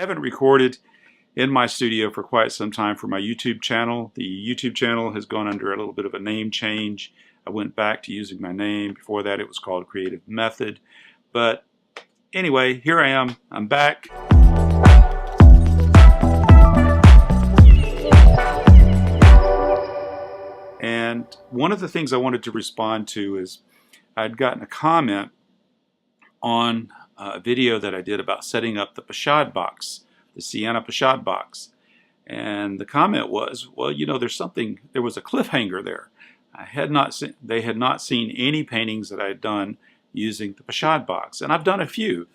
haven't recorded in my studio for quite some time for my YouTube channel. The YouTube channel has gone under a little bit of a name change. I went back to using my name. Before that it was called Creative Method. But anyway, here I am. I'm back. And one of the things I wanted to respond to is I'd gotten a comment on a video that I did about setting up the Pochade box, the Sienna Pochade box. And the comment was, well, you know, there was a cliffhanger there. They had not seen any paintings that I had done using the Pochade box. And I've done a few.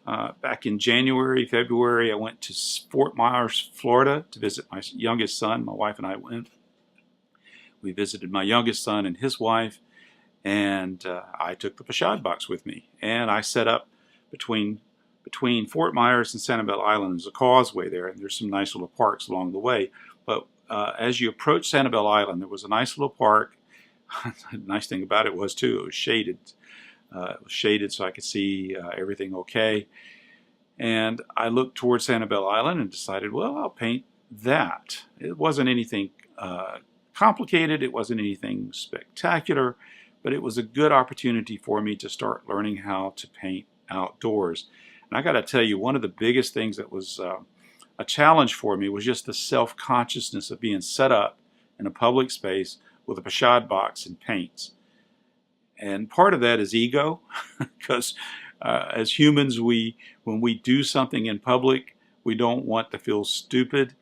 Back in January, February, I went to Fort Myers, Florida to visit my youngest son. My wife and I went. We visited my youngest son and his wife, and I took the Pochade box with me. And I set up between Fort Myers and Sanibel Island. There's a causeway there, and there's some nice little parks along the way. But as you approach Sanibel Island, there was a nice little park. The nice thing about it was, too, it was shaded. It was shaded so I could see everything okay. And I looked towards Sanibel Island and decided, well, I'll paint that. It wasn't anything complicated. It wasn't anything spectacular, but it was a good opportunity for me to start learning how to paint outdoors. And I got to tell you, one of the biggest things that was a challenge for me was just the self-consciousness of being set up in a public space with a Pochade box and paints. And part of that is ego, because as humans, when we do something in public, we don't want to feel stupid.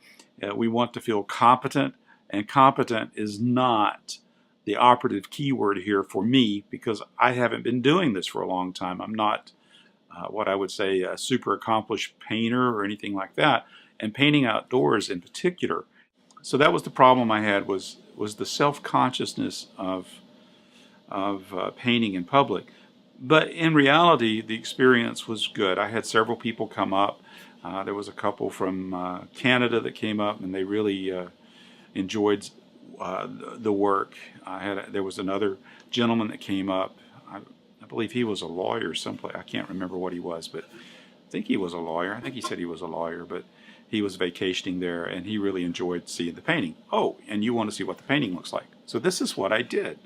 We want to feel competent. And competent is not the operative keyword here for me, because I haven't been doing this for a long time. I'm not what I would say a super accomplished painter or anything like that, and painting outdoors in particular. So that was the problem I had, was the self-consciousness of painting in public. But in reality, the experience was good. I had several people come up. There was a couple from Canada that came up, and they really enjoyed the work. There was another gentleman that came up. I believe he was a lawyer someplace. I can't remember what he was, but I think he was a lawyer. I think he said he was a lawyer, but he was vacationing there, and he really enjoyed seeing the painting. Oh, and you want to see what the painting looks like. So this is what I did.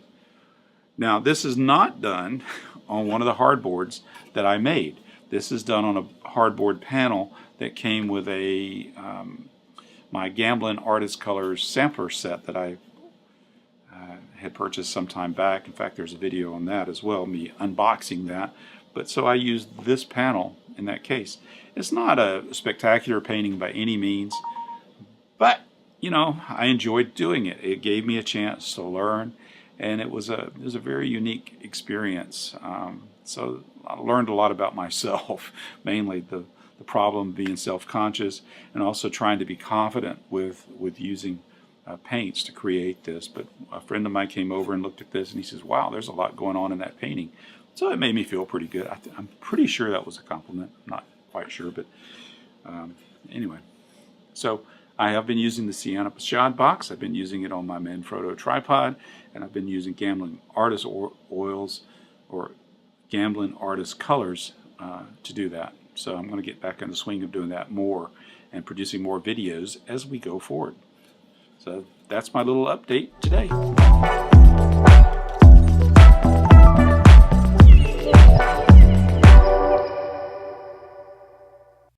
Now, this is not done on one of the hardboards that I made. This is done on a hardboard panel that came with a my Gamblin Artist Colors sampler set that I had purchased some time back. In fact, there's a video on that as well, me unboxing that. But so I used this panel in that case. It's not a spectacular painting by any means, but you know, I enjoyed doing it. It gave me a chance to learn, and it was a very unique experience. So I learned a lot about myself, mainly the problem being self-conscious, and also trying to be confident with using paints to create this. But a friend of mine came over and looked at this, and he says, wow, there's a lot going on in that painting. So it made me feel pretty good. I'm pretty sure that was a compliment. I'm not quite sure, but anyway. So I have been using the Sienna Pochade box. I've been using it on my Manfrotto tripod, and I've been using Gamblin Artist Oils or Gamblin Artist Colors to do that. So I'm going to get back in the swing of doing that more and producing more videos as we go forward. So that's my little update today.